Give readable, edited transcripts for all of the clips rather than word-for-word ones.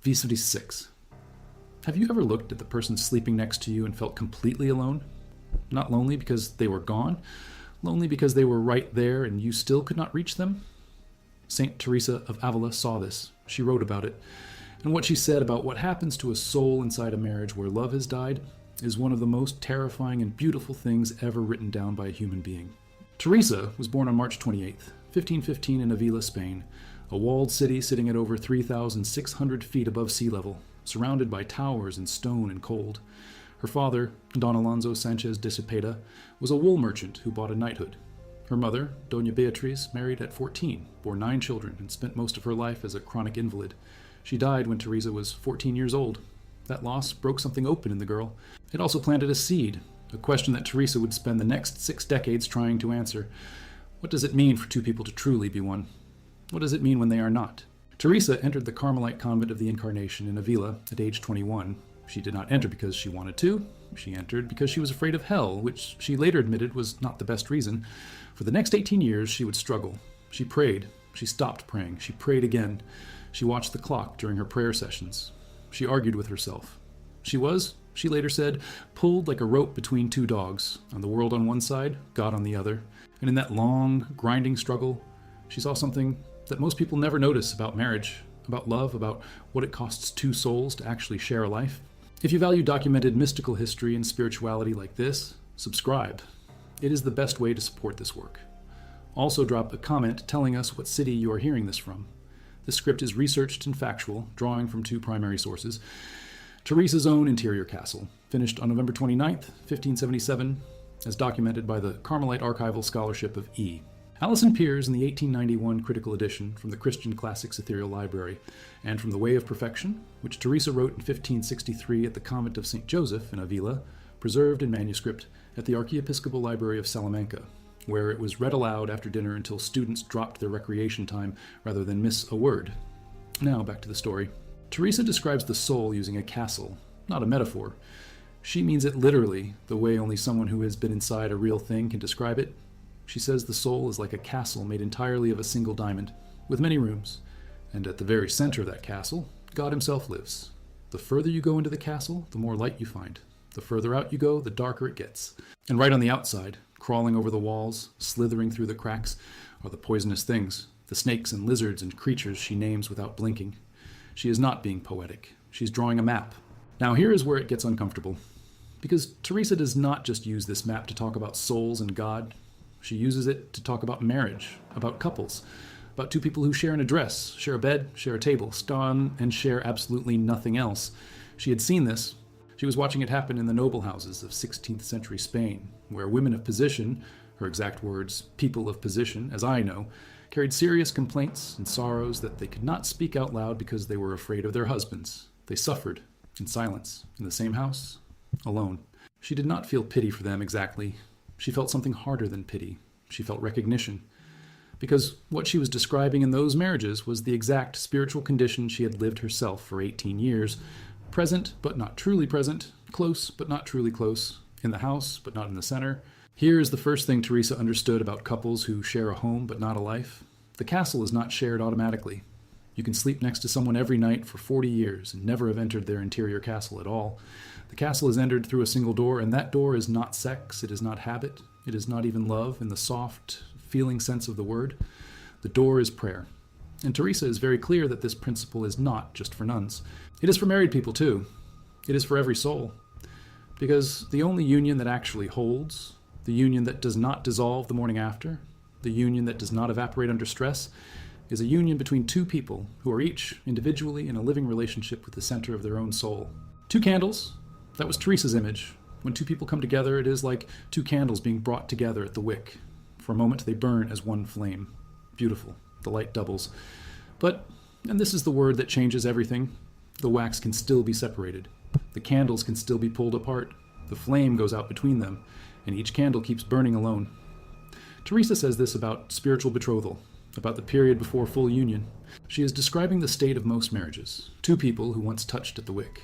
V76. Have you ever looked at the person sleeping next to you and felt completely alone? Not lonely because they were gone, lonely because they were right there and you still could not reach them? Saint Teresa of Avila saw this. She wrote about it. And what she said about what happens to a soul inside a marriage where love has died is one of the most terrifying and beautiful things ever written down by a human being. Teresa was born on March 28th, 1515 in Avila, Spain, a walled city sitting at over 3,600 feet above sea level, surrounded by towers and stone and cold. Her father, Don Alonso Sanchez de Cepeda, was a wool merchant who bought a knighthood. Her mother, Doña Beatriz, married at 14, bore 9 children, and spent most of her life as a chronic invalid. She died when Teresa was 14 years old. That loss broke something open in the girl. It also planted a seed, a question that Teresa would spend the next 6 decades trying to answer. What does it mean for two people to truly be one? What does it mean when they are not? Teresa entered the Carmelite convent of the Incarnation in Avila at age 21. She did not enter because she wanted to. She entered because she was afraid of hell, which she later admitted was not the best reason. For the next 18 years, she would struggle. She prayed. She stopped praying. She prayed again. She watched the clock during her prayer sessions. She argued with herself. She was, she later said, pulled like a rope between 2 dogs, on the world on one side, God on the other. And in that long, grinding struggle, she saw something that most people never notice about marriage, about love, about what it costs 2 souls to actually share a life. If you value documented mystical history and spirituality like this, subscribe. It is the best way to support this work. Also drop a comment telling us what city you are hearing this from. This script is researched and factual, drawing from 2 primary sources. Teresa's own interior castle, finished on November 29th, 1577, as documented by the Carmelite Archival Scholarship of E. Alison Peers in the 1891 critical edition from the Christian Classics Ethereal Library, and from The Way of Perfection, which Teresa wrote in 1563 at the convent of St. Joseph in Avila, preserved in manuscript at the Archiepiscopal Library of Salamanca, where it was read aloud after dinner until students dropped their recreation time rather than miss a word. Now back to the story. Teresa describes the soul using a castle, not a metaphor. She means it literally, the way only someone who has been inside a real thing can describe it. She says the soul is like a castle made entirely of a single diamond, with many rooms, and at the very center of that castle, God himself lives. The further you go into the castle, the more light you find. The further out you go, the darker it gets. And right on the outside, crawling over the walls, slithering through the cracks, are the poisonous things, the snakes and lizards and creatures she names without blinking. She is not being poetic. She's drawing a map. Now here is where it gets uncomfortable. Because Teresa does not just use this map to talk about souls and God. She uses it to talk about marriage, about couples, about 2 people who share an address, share a bed, share a table, stun, and share absolutely nothing else. She had seen this. She was watching it happen in the noble houses of 16th century Spain, where women of position, her exact words, people of position, as I know, carried serious complaints and sorrows that they could not speak out loud because they were afraid of their husbands. They suffered in silence, in the same house, alone. She did not feel pity for them exactly. She felt something harder than pity. She felt recognition. Because what she was describing in those marriages was the exact spiritual condition she had lived herself for 18 years, present but not truly present, close but not truly close, in the house but not in the center. Here is the first thing Teresa understood about couples who share a home but not a life. The castle is not shared automatically. You can sleep next to someone every night for 40 years and never have entered their interior castle at all. The castle is entered through a single door, and that door is not sex, it is not habit, it is not even love in the soft, feeling sense of the word. The door is prayer. And Teresa is very clear that this principle is not just for nuns. It is for married people too. It is for every soul. Because the only union that actually holds, the union that does not dissolve the morning after, the union that does not evaporate under stress, is a union between 2 people who are each individually in a living relationship with the center of their own soul. 2 candles. That was Teresa's image. When 2 people come together, it is like 2 candles being brought together at the wick. For a moment, they burn as one flame. Beautiful. The light doubles. But, and this is the word that changes everything, the wax can still be separated. The candles can still be pulled apart. The flame goes out between them, and each candle keeps burning alone. Teresa says this about spiritual betrothal, about the period before full union. She is describing the state of most marriages. 2 people who once touched at the wick.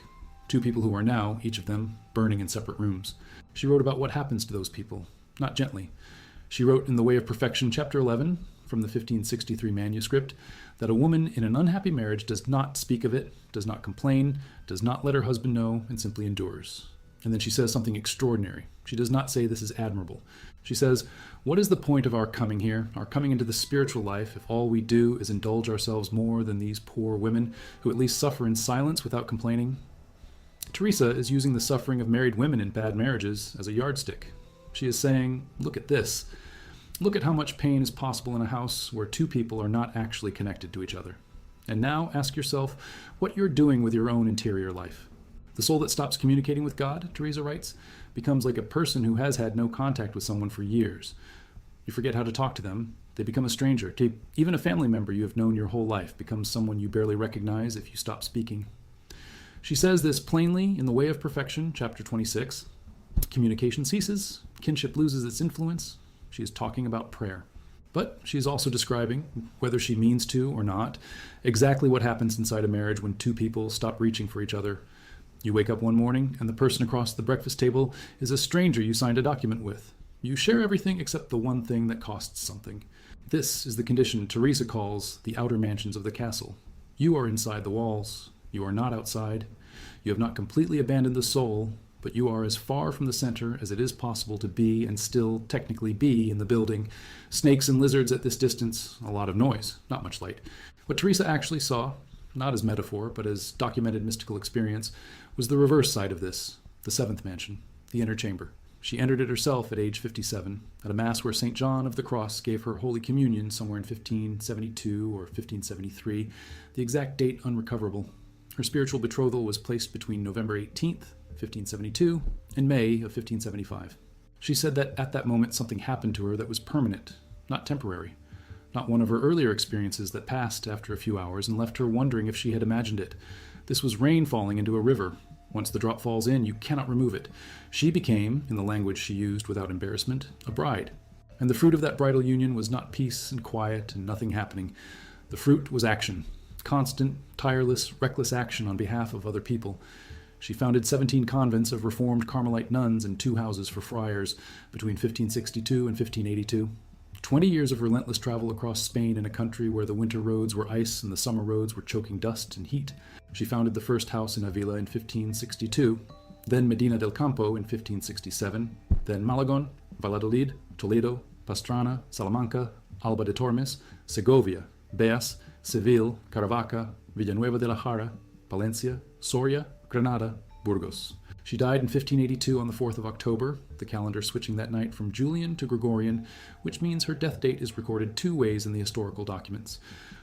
2 people who are now, each of them, burning in separate rooms. She wrote about what happens to those people, not gently. She wrote in The Way of Perfection, chapter 11, from from the 1563 manuscript that a woman in an unhappy marriage does not speak of it, does not complain, does not let her husband know, and simply endures. And then she says something extraordinary. She does not say this is admirable. She says, "What is the point of our coming here, our coming into the spiritual life, if all we do is indulge ourselves more than these poor women who at least suffer in silence without complaining?" Teresa is using the suffering of married women in bad marriages as a yardstick. She is saying, look at this. Look at how much pain is possible in a house where two people are not actually connected to each other. And now ask yourself what you're doing with your own interior life. The soul that stops communicating with God, Teresa writes, becomes like a person who has had no contact with someone for years. You forget how to talk to them. They become a stranger. Even a family member you have known your whole life becomes someone you barely recognize if you stop speaking. She says this plainly in The Way of Perfection, chapter 26. Communication ceases. Kinship loses its influence. She is talking about prayer. But she is also describing, whether she means to or not, exactly what happens inside a marriage when two people stop reaching for each other. You wake up one morning, and the person across the breakfast table is a stranger you signed a document with. You share everything except the one thing that costs something. This is the condition Teresa calls the outer mansions of the castle. You are inside the walls. You are not outside. You have not completely abandoned the soul, but you are as far from the center as it is possible to be and still technically be in the building. Snakes and lizards at this distance, a lot of noise, not much light. What Teresa actually saw, not as metaphor, but as documented mystical experience, was the reverse side of this, the seventh mansion, the inner chamber. She entered it herself at age 57, at a mass where St. John of the Cross gave her Holy Communion somewhere in 1572 or 1573, the exact date unrecoverable. Her spiritual betrothal was placed between November 18th, 1572, and May of 1575. She said that at that moment something happened to her that was permanent, not temporary, not one of her earlier experiences that passed after a few hours and left her wondering if she had imagined it. This was rain falling into a river. Once the drop falls in, you cannot remove it. She became, in the language she used without embarrassment, a bride. And the fruit of that bridal union was not peace and quiet and nothing happening. The fruit was action. Constant, tireless, reckless action on behalf of other people. She founded 17 convents of Reformed Carmelite nuns and 2 houses for friars between 1562 and 1582. 20 years of relentless travel across Spain in a country where the winter roads were ice and the summer roads were choking dust and heat. She founded the first house in Avila in 1562, then Medina del Campo in 1567, then Malagon, Valladolid, Toledo, Pastrana, Salamanca, Alba de Tormes, Segovia, Beas, Seville, Caravaca, Villanueva de la Jara, Palencia, Soria, Granada, Burgos. She died in 1582 on the 4th of October, the calendar switching that night from Julian to Gregorian, which means her death date is recorded 2 ways in the historical documents,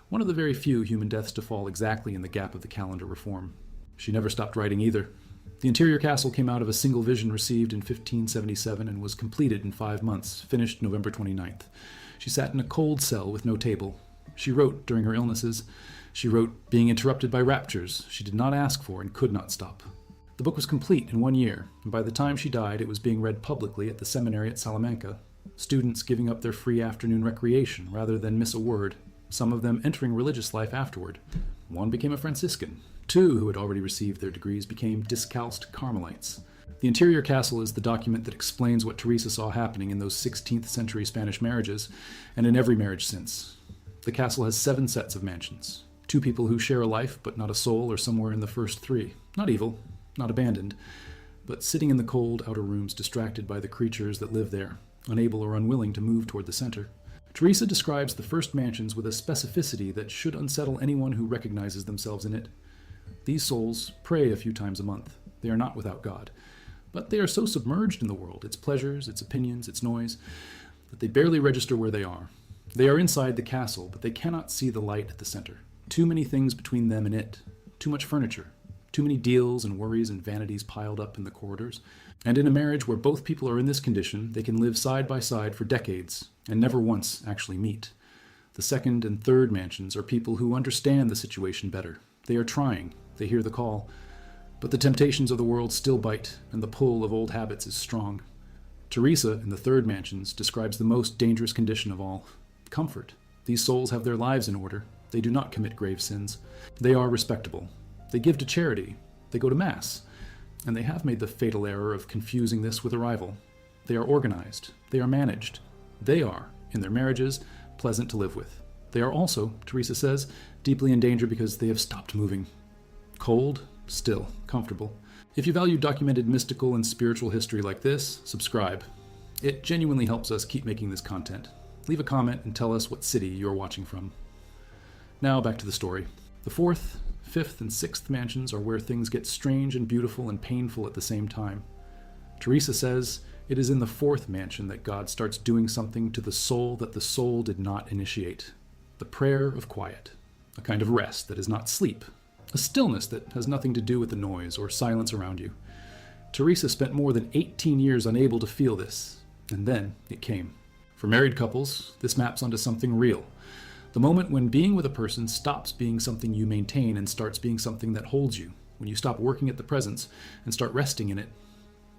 one of the very few human deaths to fall exactly in the gap of the calendar reform. She never stopped writing either. The interior castle came out of a single vision received in 1577 and was completed in 5 months, finished November 29th. She sat in a cold cell with no table. She wrote during her illnesses. She wrote, being interrupted by raptures she did not ask for and could not stop. The book was complete in 1 year, and by the time she died, it was being read publicly at the seminary at Salamanca, students giving up their free afternoon recreation rather than miss a word, some of them entering religious life afterward. 1 became a Franciscan. 2, who had already received their degrees, became discalced Carmelites. The interior castle is the document that explains what Teresa saw happening in those 16th century Spanish marriages, and in every marriage since. The castle has 7 sets of mansions. 2 people who share a life, but not a soul, are somewhere in the first 3. Not evil, not abandoned, but sitting in the cold outer rooms distracted by the creatures that live there, unable or unwilling to move toward the center. Teresa describes the first mansions with a specificity that should unsettle anyone who recognizes themselves in it. These souls pray a few times a month. They are not without God, but they are so submerged in the world, its pleasures, its opinions, its noise, that they barely register where they are. They are inside the castle, but they cannot see the light at the center. Too many things between them and it. Too much furniture. Too many deals and worries and vanities piled up in the corridors. And in a marriage where both people are in this condition, they can live side by side for decades and never once actually meet. The second and third mansions are people who understand the situation better. They are trying. They hear the call. But the temptations of the world still bite, and the pull of old habits is strong. Teresa, in the third mansions, describes the most dangerous condition of all. Comfort. These souls have their lives in order. They do not commit grave sins. They are respectable. They give to charity. They go to Mass. And they have made the fatal error of confusing this with a rival. They are organized. They are managed. They are, in their marriages, pleasant to live with. They are also, Teresa says, deeply in danger because they have stopped moving. Cold, still, comfortable. If you value documented mystical and spiritual history like this, subscribe. It genuinely helps us keep making this content. Leave a comment and tell us what city you're watching from. Now back to the story. The fourth, fifth, and sixth mansions are where things get strange and beautiful and painful at the same time. Teresa says it is in the fourth mansion that God starts doing something to the soul that the soul did not initiate. The prayer of quiet, a kind of rest that is not sleep, a stillness that has nothing to do with the noise or silence around you. Teresa spent more than 18 years unable to feel this, and then it came. For married couples, this maps onto something real. The moment when being with a person stops being something you maintain and starts being something that holds you, when you stop working at the presence and start resting in it.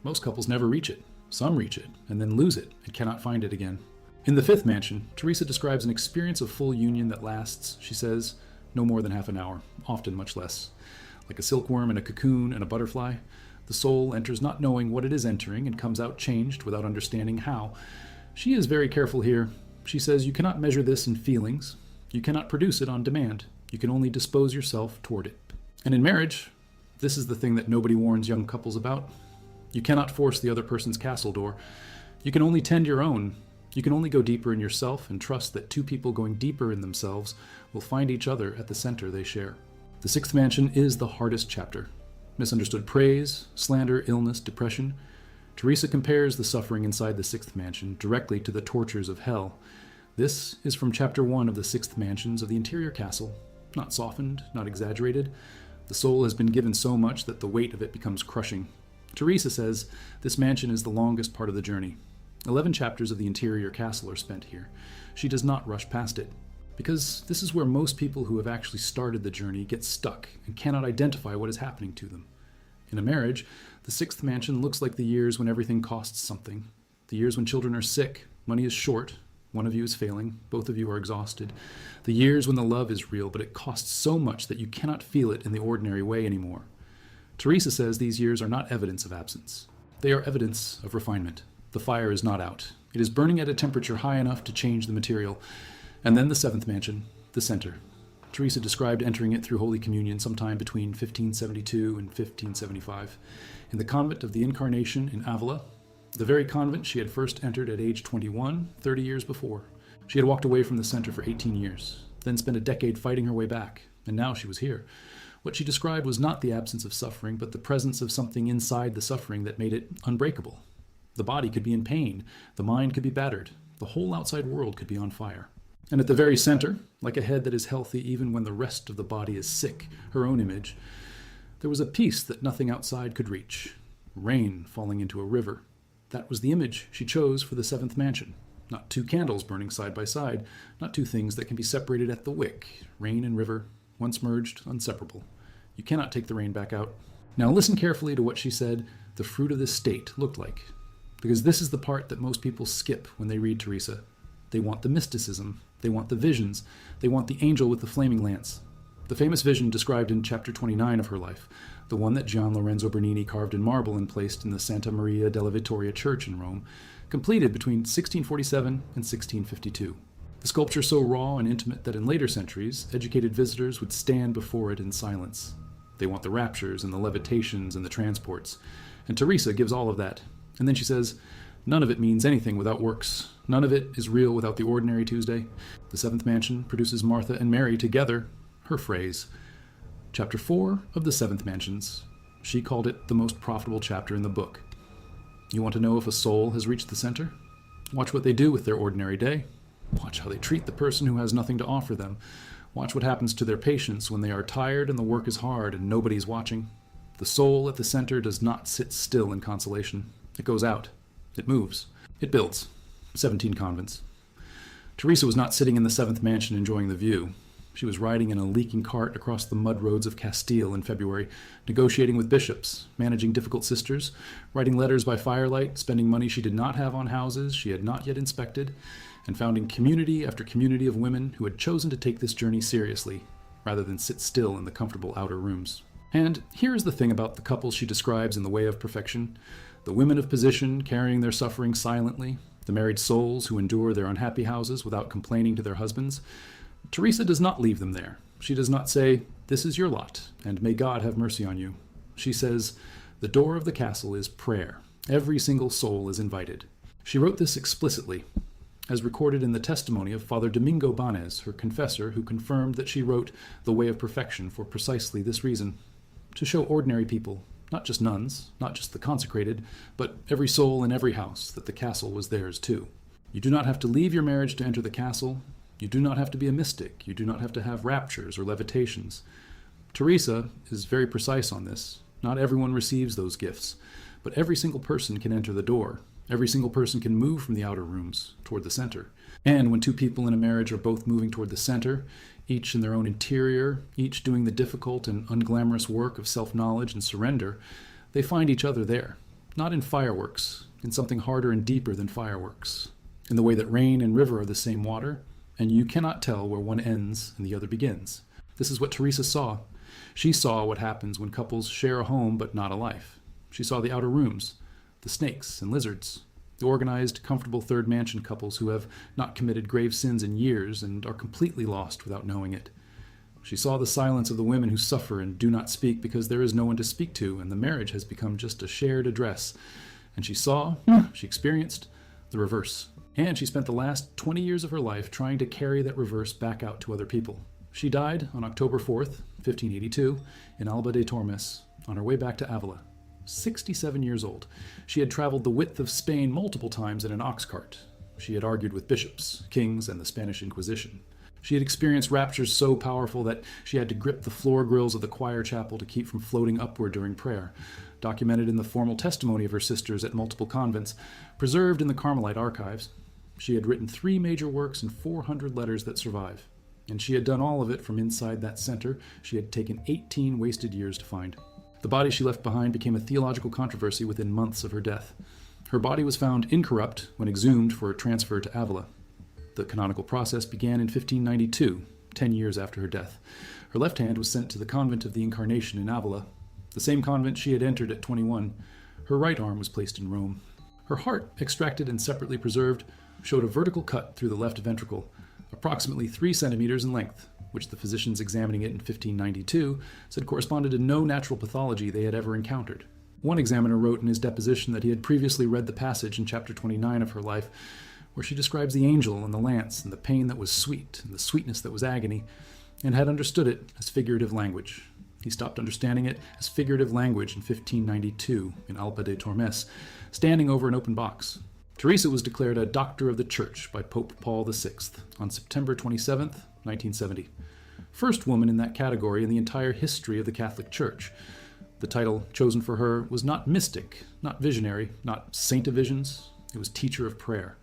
Most couples never reach it. Some reach it, and then lose it and cannot find it again. In the fifth mansion, Teresa describes an experience of full union that lasts, she says, no more than half an hour, often much less. Like a silkworm in a cocoon and a butterfly, the soul enters not knowing what it is entering and comes out changed without understanding how. She is very careful here. She says you cannot measure this in feelings. You cannot produce it on demand. You can only dispose yourself toward it. And in marriage, this is the thing that nobody warns young couples about. You cannot force the other person's castle door. You can only tend your own. You can only go deeper in yourself and trust that two people going deeper in themselves will find each other at the center they share. The sixth mansion is the hardest chapter. Misunderstood praise, slander, illness, depression. Teresa compares the suffering inside the sixth mansion directly to the tortures of hell. This is from chapter 1 of the sixth mansions of the interior castle. Not softened, not exaggerated. The soul has been given so much that the weight of it becomes crushing. Teresa says this mansion is the longest part of the journey. 11 chapters of the interior castle are spent here. She does not rush past it, because this is where most people who have actually started the journey get stuck and cannot identify what is happening to them. In a marriage, the sixth mansion looks like the years when everything costs something. The years when children are sick, money is short, one of you is failing, both of you are exhausted. The years when the love is real, but it costs so much that you cannot feel it in the ordinary way anymore. Teresa says these years are not evidence of absence. They are evidence of refinement. The fire is not out. It is burning at a temperature high enough to change the material. And then the seventh mansion, the center. Teresa described entering it through Holy Communion sometime between 1572 and 1575 in the convent of the Incarnation in Avila, the very convent she had first entered at age 21, 30 years before. She had walked away from the center for 18 years, then spent a decade fighting her way back, and now she was here. What she described was not the absence of suffering, but the presence of something inside the suffering that made it unbreakable. The body could be in pain, the mind could be battered, the whole outside world could be on fire. And at the very center, like a head that is healthy even when the rest of the body is sick, her own image, there was a peace that nothing outside could reach. Rain falling into a river. That was the image she chose for the seventh mansion. Not two candles burning side by side, not two things that can be separated at the wick. Rain and river, once merged, inseparable. You cannot take the rain back out. Now listen carefully to what she said the fruit of this state looked like. Because this is the part that most people skip when they read Teresa. They want the mysticism. They want the visions. They want the angel with the flaming lance. The famous vision described in chapter 29 of her life, the one that Gian Lorenzo Bernini carved in marble and placed in the Santa Maria della Vittoria church in Rome, completed between 1647 and 1652. The sculpture so raw and intimate that in later centuries, educated visitors would stand before it in silence. They want the raptures and the levitations and the transports. And Teresa gives all of that. And then she says, none of it means anything without works. None of it is real without the ordinary Tuesday. The seventh mansion produces Martha and Mary together, her phrase. Chapter 4 of the seventh mansions. She called it the most profitable chapter in the book. You want to know if a soul has reached the center? Watch what they do with their ordinary day. Watch how they treat the person who has nothing to offer them. Watch what happens to their patients when they are tired and the work is hard and nobody's watching. The soul at the center does not sit still in consolation. It goes out. It moves. It builds. 17 convents. Teresa was not sitting in the seventh mansion enjoying the view. She was riding in a leaking cart across the mud roads of Castile in February, negotiating with bishops, managing difficult sisters, writing letters by firelight, spending money she did not have on houses she had not yet inspected, and founding community after community of women who had chosen to take this journey seriously, rather than sit still in the comfortable outer rooms. And here is the thing about the couples she describes in The Way of Perfection. The women of position carrying their suffering silently, The married souls who endure their unhappy houses without complaining to their husbands, Teresa does not leave them there. She does not say, "This is your lot, and may God have mercy on you." She says, "The door of the castle is prayer. Every single soul is invited." She wrote this explicitly, as recorded in the testimony of Father Domingo Banez, her confessor, who confirmed that she wrote The Way of Perfection for precisely this reason: to show ordinary people, not just nuns, not just the consecrated, but every soul in every house, that the castle was theirs too. You do not have to leave your marriage to enter the castle. You do not have to be a mystic. You do not have to have raptures or levitations. Teresa is very precise on this. Not everyone receives those gifts, but every single person can enter the door. Every single person can move from the outer rooms toward the center. And when two people in a marriage are both moving toward the center, each in their own interior, each doing the difficult and unglamorous work of self-knowledge and surrender, they find each other there, not in fireworks, in something harder and deeper than fireworks, in the way that rain and river are the same water, and you cannot tell where one ends and the other begins. This is what Teresa saw. She saw what happens when couples share a home but not a life. She saw the outer rooms, the snakes and lizards, the organized, comfortable third mansion couples who have not committed grave sins in years and are completely lost without knowing it. She saw the silence of the women who suffer and do not speak because there is no one to speak to, and the marriage has become just a shared address. And she experienced the reverse. And she spent the last 20 years of her life trying to carry that reverse back out to other people. She died on October 4th, 1582, in Alba de Tormes, on her way back to Avila. 67 years old. She had traveled the width of Spain multiple times in an ox cart. She had argued with bishops, kings, and the Spanish Inquisition. She had experienced raptures so powerful that she had to grip the floor grills of the choir chapel to keep from floating upward during prayer, documented in the formal testimony of her sisters at multiple convents, preserved in the Carmelite archives. She had written 3 major works and 400 letters that survive. And she had done all of it from inside that center she had taken 18 wasted years to find. The body she left behind became a theological controversy within months of her death. Her body was found incorrupt when exhumed for transfer to Avila. The canonical process began in 1592, 10 years after her death. Her left hand was sent to the convent of the Incarnation in Avila, the same convent she had entered at 21. Her right arm was placed in Rome. Her heart, extracted and separately preserved, showed a vertical cut through the left ventricle, approximately 3 centimeters in length, which the physicians examining it in 1592 said corresponded to no natural pathology they had ever encountered. One examiner wrote in his deposition that he had previously read the passage in chapter 29 of her life, where she describes the angel and the lance and the pain that was sweet and the sweetness that was agony, and had understood it as figurative language. He stopped understanding it as figurative language in 1592 in Alba de Tormes, standing over an open box. Teresa was declared a Doctor of the Church by Pope Paul VI on September 27, 1970. First woman in that category in the entire history of the Catholic Church. The title chosen for her was not mystic, not visionary, not saint of visions. It was teacher of prayer,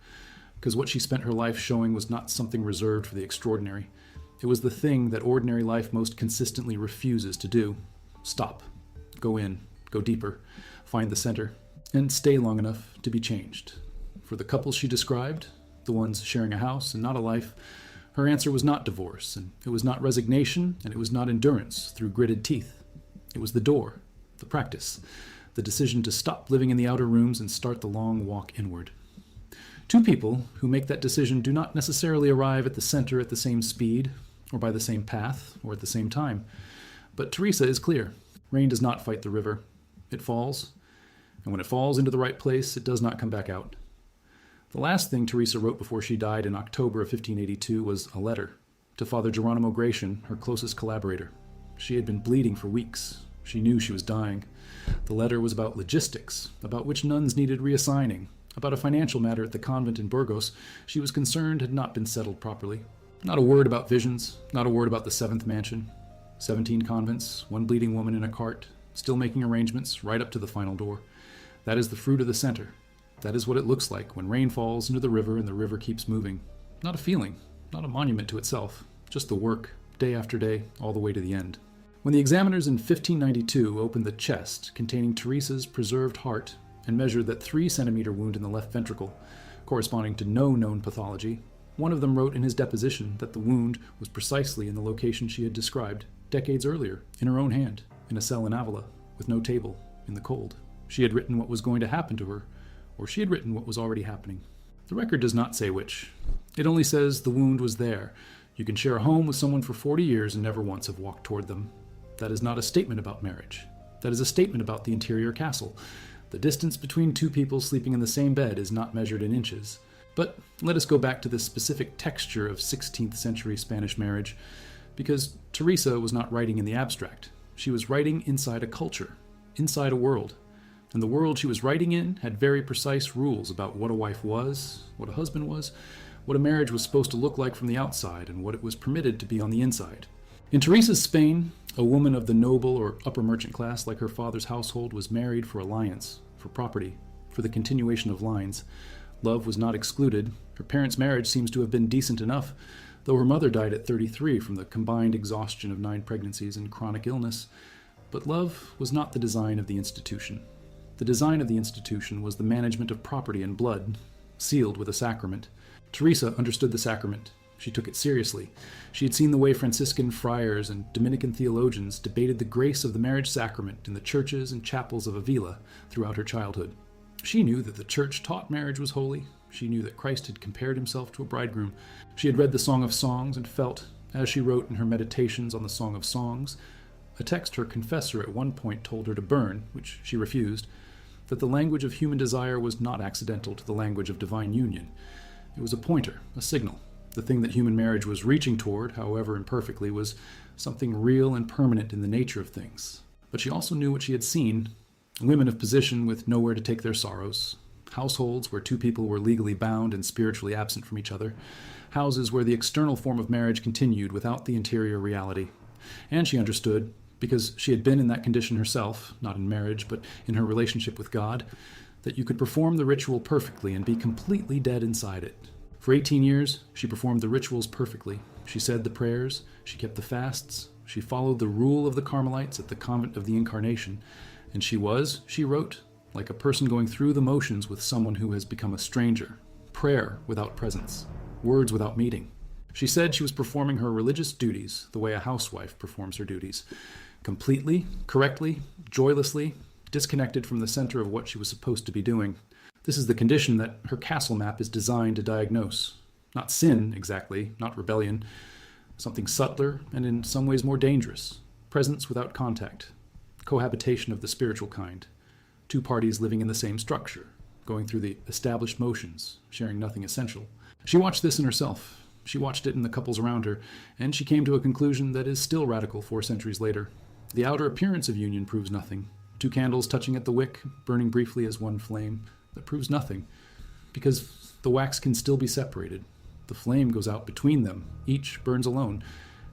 because what she spent her life showing was not something reserved for the extraordinary. It was the thing that ordinary life most consistently refuses to do. Stop, go in, go deeper, find the center, and stay long enough to be changed. For the couples she described, the ones sharing a house and not a life, her answer was not divorce, and it was not resignation, and it was not endurance through gritted teeth. It was the door, the practice, the decision to stop living in the outer rooms and start the long walk inward. 2 people who make that decision do not necessarily arrive at the center at the same speed, or by the same path, or at the same time. But Teresa is clear. Rain does not fight the river. It falls, and when it falls into the right place, it does not come back out. The last thing Teresa wrote before she died in October of 1582 was a letter to Father Geronimo Gratian, her closest collaborator. She had been bleeding for weeks. She knew she was dying. The letter was about logistics, about which nuns needed reassigning, about a financial matter at the convent in Burgos she was concerned had not been settled properly. Not a word about visions, not a word about the 7th mansion. 17 convents, 1 bleeding woman in a cart, still making arrangements right up to the final door. That is the fruit of the center. That is what it looks like when rain falls into the river and the river keeps moving. Not a feeling, not a monument to itself, just the work, day after day, all the way to the end. When the examiners in 1592 opened the chest containing Teresa's preserved heart and measured that 3-centimeter wound in the left ventricle, corresponding to no known pathology, one of them wrote in his deposition that the wound was precisely in the location she had described decades earlier, in her own hand, in a cell in Avila, with no table, in the cold. She had written what was going to happen to her, or she had written what was already happening. The record does not say which. It only says the wound was there. You can share a home with someone for 40 years and never once have walked toward them. That is not a statement about marriage. That is a statement about the interior castle. The distance between two people sleeping in the same bed is not measured in inches. But let us go back to the specific texture of 16th century Spanish marriage, because Teresa was not writing in the abstract. She was writing inside a culture, inside a world. And the world she was writing in had very precise rules about what a wife was, what a husband was, what a marriage was supposed to look like from the outside, and what it was permitted to be on the inside. In Teresa's Spain, a woman of the noble or upper merchant class like her father's household was married for alliance, for property, for the continuation of lines. Love was not excluded. Her parents' marriage seems to have been decent enough, though her mother died at 33 from the combined exhaustion of 9 pregnancies and chronic illness. But love was not the design of the institution. The design of the institution was the management of property and blood, sealed with a sacrament. Teresa understood the sacrament. She took it seriously. She had seen the way Franciscan friars and Dominican theologians debated the grace of the marriage sacrament in the churches and chapels of Avila throughout her childhood. She knew that the church taught marriage was holy. She knew that Christ had compared himself to a bridegroom. She had read the Song of Songs and felt, as she wrote in her meditations on the Song of Songs, a text her confessor at one point told her to burn, which she refused, that the language of human desire was not accidental to the language of divine union. It was a pointer, a signal. The thing that human marriage was reaching toward, however imperfectly, was something real and permanent in the nature of things. But she also knew what she had seen: women of position with nowhere to take their sorrows, households where two people were legally bound and spiritually absent from each other, houses where the external form of marriage continued without the interior reality. And she understood, because she had been in that condition herself, not in marriage, but in her relationship with God, that you could perform the ritual perfectly and be completely dead inside it. For 18 years, she performed the rituals perfectly. She said the prayers, she kept the fasts, she followed the rule of the Carmelites at the Convent of the Incarnation, and she was, she wrote, like a person going through the motions with someone who has become a stranger. Prayer without presence, words without meaning. She said she was performing her religious duties the way a housewife performs her duties, completely, correctly, joylessly, disconnected from the center of what she was supposed to be doing. This is the condition that her castle map is designed to diagnose. Not sin, exactly, not rebellion. Something subtler and in some ways more dangerous. Presence without contact. Cohabitation of the spiritual kind. Two parties living in the same structure, going through the established motions, sharing nothing essential. She watched this in herself. She watched it in the couples around her, and she came to a conclusion that is still radical 4 centuries later. The outer appearance of union proves nothing. 2 candles touching at the wick, burning briefly as one flame. That proves nothing, because the wax can still be separated. The flame goes out between them. Each burns alone.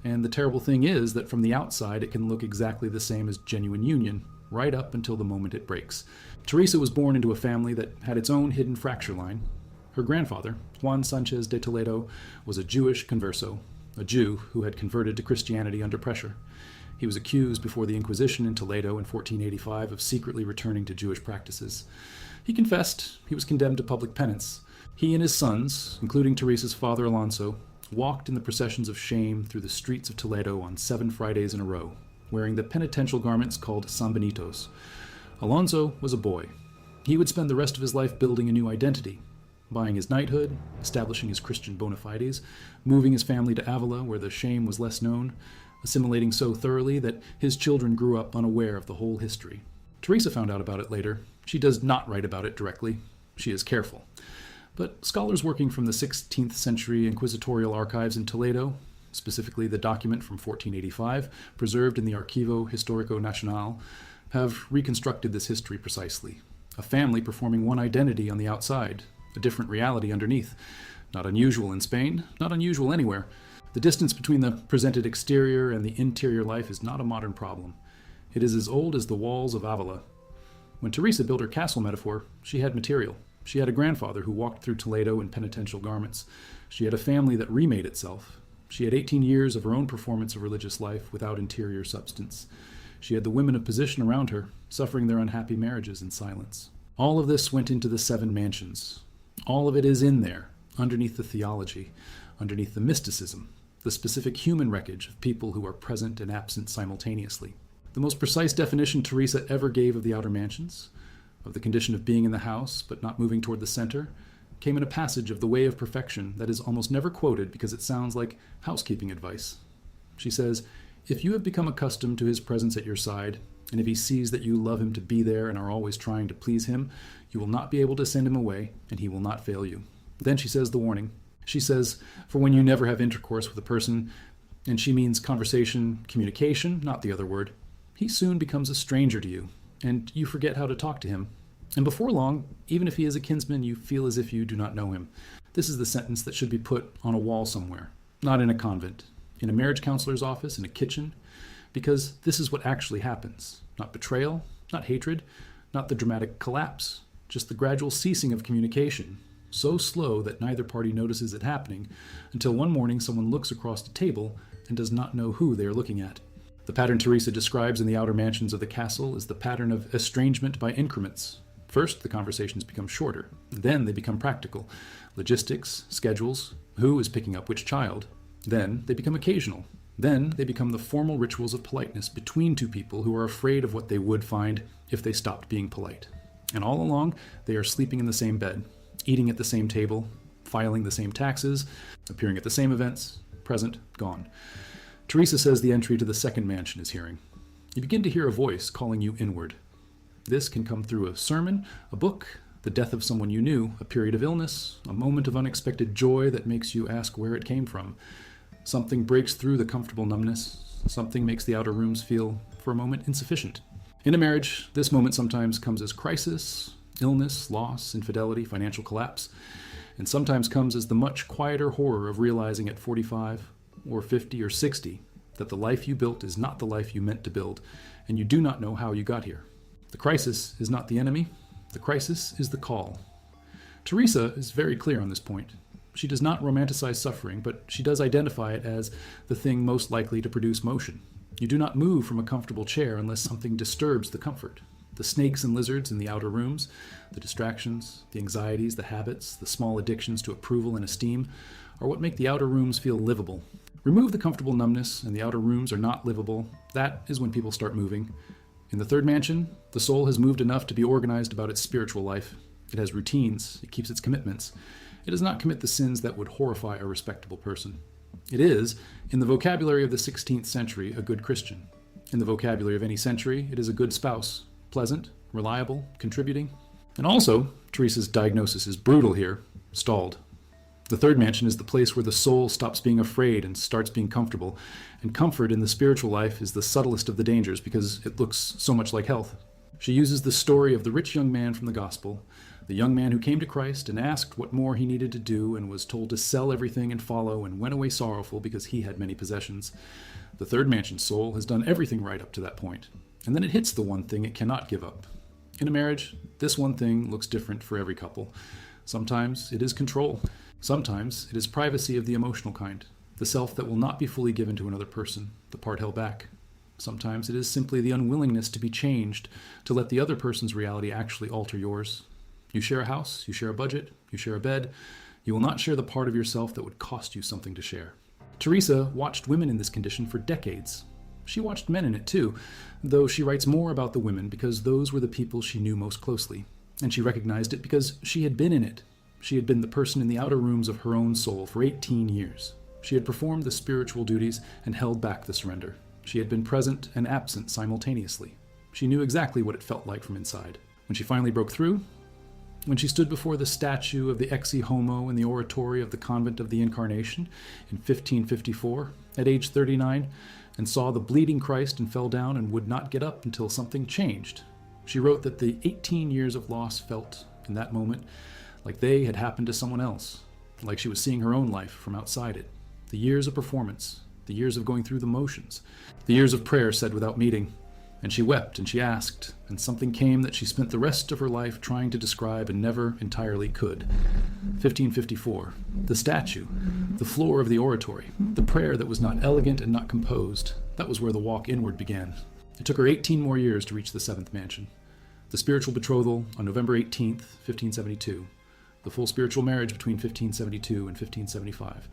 And the terrible thing is that from the outside it can look exactly the same as genuine union, right up until the moment it breaks. Teresa was born into a family that had its own hidden fracture line. Her grandfather, Juan Sanchez de Toledo, was a Jewish converso, a Jew who had converted to Christianity under pressure. He was accused before the Inquisition in Toledo in 1485 of secretly returning to Jewish practices. He confessed. He was condemned to public penance. He and his sons, including Teresa's father Alonso, walked in the processions of shame through the streets of Toledo on 7 Fridays in a row, wearing the penitential garments called sanbenitos. Alonso was a boy. He would spend the rest of his life building a new identity, buying his knighthood, establishing his Christian bona fides, moving his family to Avila where the shame was less known, assimilating so thoroughly that his children grew up unaware of the whole history. Teresa found out about it later. She does not write about it directly. She is careful. But scholars working from the 16th century inquisitorial archives in Toledo, specifically the document from 1485, preserved in the Archivo Histórico Nacional, have reconstructed this history precisely. A family performing one identity on the outside, a different reality underneath. Not unusual in Spain, not unusual anywhere. The distance between the presented exterior and the interior life is not a modern problem. It is as old as the walls of Avila. When Teresa built her castle metaphor, she had material. She had a grandfather who walked through Toledo in penitential garments. She had a family that remade itself. She had 18 years of her own performance of religious life without interior substance. She had the women of position around her, suffering their unhappy marriages in silence. All of this went into the 7 mansions. All of it is in there, underneath the theology, underneath the mysticism, the specific human wreckage of people who are present and absent simultaneously. The most precise definition Teresa ever gave of the outer mansions, of the condition of being in the house but not moving toward the center, came in a passage of The Way of Perfection that is almost never quoted because it sounds like housekeeping advice. She says, "If you have become accustomed to his presence at your side, and if he sees that you love him to be there and are always trying to please him, you will not be able to send him away, and he will not fail you." Then she says the warning. She says, "For when you never have intercourse with a person," and she means conversation, communication, not the other word, "he soon becomes a stranger to you, and you forget how to talk to him. And before long, even if he is a kinsman, you feel as if you do not know him." This is the sentence that should be put on a wall somewhere, not in a convent, in a marriage counselor's office, in a kitchen, because this is what actually happens. Not betrayal, not hatred, not the dramatic collapse, just the gradual ceasing of communication, so slow that neither party notices it happening, until one morning someone looks across the table and does not know who they are looking at. The pattern Teresa describes in the outer mansions of the castle is the pattern of estrangement by increments. First, the conversations become shorter. Then they become practical. Logistics, schedules, who is picking up which child. Then they become occasional. Then they become the formal rituals of politeness between two people who are afraid of what they would find if they stopped being polite. And all along, they are sleeping in the same bed, eating at the same table, filing the same taxes, appearing at the same events, present, gone. Teresa says the entry to the second mansion is hearing. You begin to hear a voice calling you inward. This can come through a sermon, a book, the death of someone you knew, a period of illness, a moment of unexpected joy that makes you ask where it came from. Something breaks through the comfortable numbness. Something makes the outer rooms feel, for a moment, insufficient. In a marriage, this moment sometimes comes as crisis, illness, loss, infidelity, financial collapse, and sometimes comes as the much quieter horror of realizing at 45 or 50 or 60 that the life you built is not the life you meant to build, and you do not know how you got here. The crisis is not the enemy. The crisis is the call. Teresa is very clear on this point. She does not romanticize suffering, but she does identify it as the thing most likely to produce motion. You do not move from a comfortable chair unless something disturbs the comfort. The snakes and lizards in the outer rooms, the distractions, the anxieties, the habits, the small addictions to approval and esteem are what make the outer rooms feel livable. Remove the comfortable numbness and the outer rooms are not livable. That is when people start moving. In the third mansion, the soul has moved enough to be organized about its spiritual life. It has routines. It keeps its commitments. It does not commit the sins that would horrify a respectable person. It is, in the vocabulary of the 16th century, a good Christian. In the vocabulary of any century, it is a good spouse, pleasant, reliable, contributing. And also, Teresa's diagnosis is brutal here, stalled. The third mansion is the place where the soul stops being afraid and starts being comfortable. And comfort in the spiritual life is the subtlest of the dangers because it looks so much like health. She uses the story of the rich young man from the gospel, the young man who came to Christ and asked what more he needed to do and was told to sell everything and follow and went away sorrowful because he had many possessions. The third mansion soul has done everything right up to that point, and then it hits the one thing it cannot give up. In a marriage, this one thing looks different for every couple. Sometimes it is control. Sometimes it is privacy of the emotional kind, the self that will not be fully given to another person, the part held back. Sometimes it is simply the unwillingness to be changed, to let the other person's reality actually alter yours. You share a house, you share a budget, you share a bed. You will not share the part of yourself that would cost you something to share. Teresa watched women in this condition for decades. She watched men in it too, though she writes more about the women because those were the people she knew most closely. And she recognized it because she had been in it. She had been the person in the outer rooms of her own soul for 18 years. She had performed the spiritual duties and held back the surrender. She had been present and absent simultaneously. She knew exactly what it felt like from inside. When she finally broke through, when she stood before the statue of the ex homo in the oratory of the Convent of the Incarnation in 1554, at age 39, and saw the bleeding Christ and fell down and would not get up until something changed, she wrote that the 18 years of loss felt, in that moment, like they had happened to someone else, like she was seeing her own life from outside it. The years of performance, the years of going through the motions, the years of prayer said without meeting. And she wept and she asked, and something came that she spent the rest of her life trying to describe and never entirely could. 1554. The statue, the floor of the oratory, the prayer that was not elegant and not composed, that was where the walk inward began. It took her 18 more years to reach the seventh mansion. The spiritual betrothal on November 18th, 1572. The full spiritual marriage between 1572 and 1575.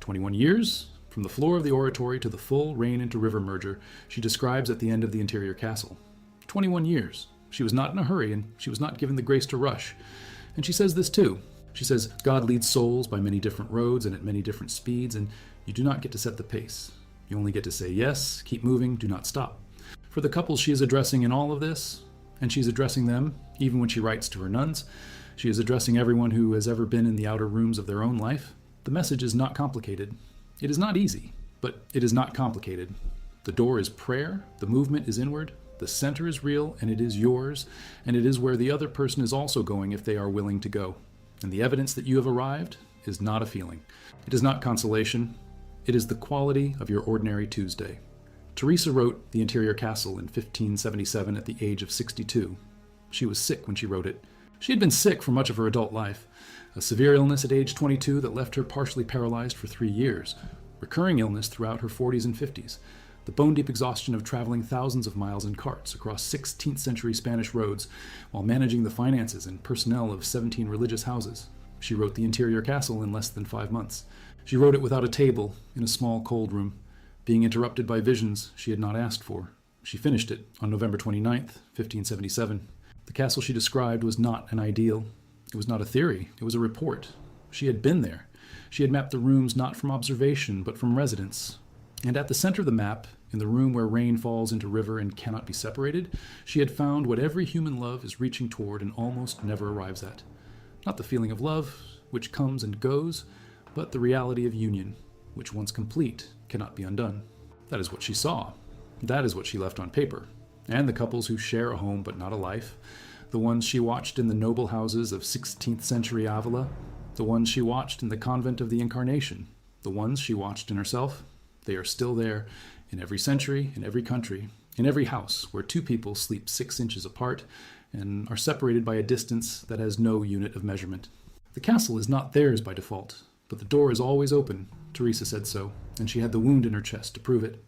21 years, from the floor of the oratory to the full rain into river merger, she describes at the end of the interior castle. 21 years. She was not in a hurry, and she was not given the grace to rush. And she says this too. She says, God leads souls by many different roads and at many different speeds, and you do not get to set the pace. You only get to say yes, keep moving, do not stop. For the couples she is addressing in all of this, and she's addressing them even when she writes to her nuns, she is addressing everyone who has ever been in the outer rooms of their own life. The message is not complicated. It is not easy, but it is not complicated. The door is prayer, the movement is inward, the center is real, and it is yours, and it is where the other person is also going if they are willing to go. And the evidence that you have arrived is not a feeling. It is not consolation. It is the quality of your ordinary Tuesday. Teresa wrote The Interior Castle in 1577 at the age of 62. She was sick when she wrote it. She had been sick for much of her adult life. A severe illness at age 22 that left her partially paralyzed for 3 years. Recurring illness throughout her 40s and 50s. The bone-deep exhaustion of traveling thousands of miles in carts across 16th century Spanish roads while managing the finances and personnel of 17 religious houses. She wrote The Interior Castle in less than 5 months. She wrote it without a table, in a small cold room, being interrupted by visions she had not asked for. She finished it on November 29th, 1577. The castle she described was not an ideal. It was not a theory. It was a report. She had been there. She had mapped the rooms not from observation, but from residence. And at the center of the map, in the room where rain falls into river and cannot be separated, she had found what every human love is reaching toward and almost never arrives at. Not the feeling of love, which comes and goes, but the reality of union, which once complete cannot be undone. That is what she saw. That is what she left on paper. And the couples who share a home but not a life, the ones she watched in the noble houses of 16th century Avila, the ones she watched in the convent of the Incarnation, the ones she watched in herself, they are still there in every century, in every country, in every house where two people sleep 6 inches apart and are separated by a distance that has no unit of measurement. The castle is not theirs by default, but the door is always open. Teresa said so, and she had the wound in her chest to prove it.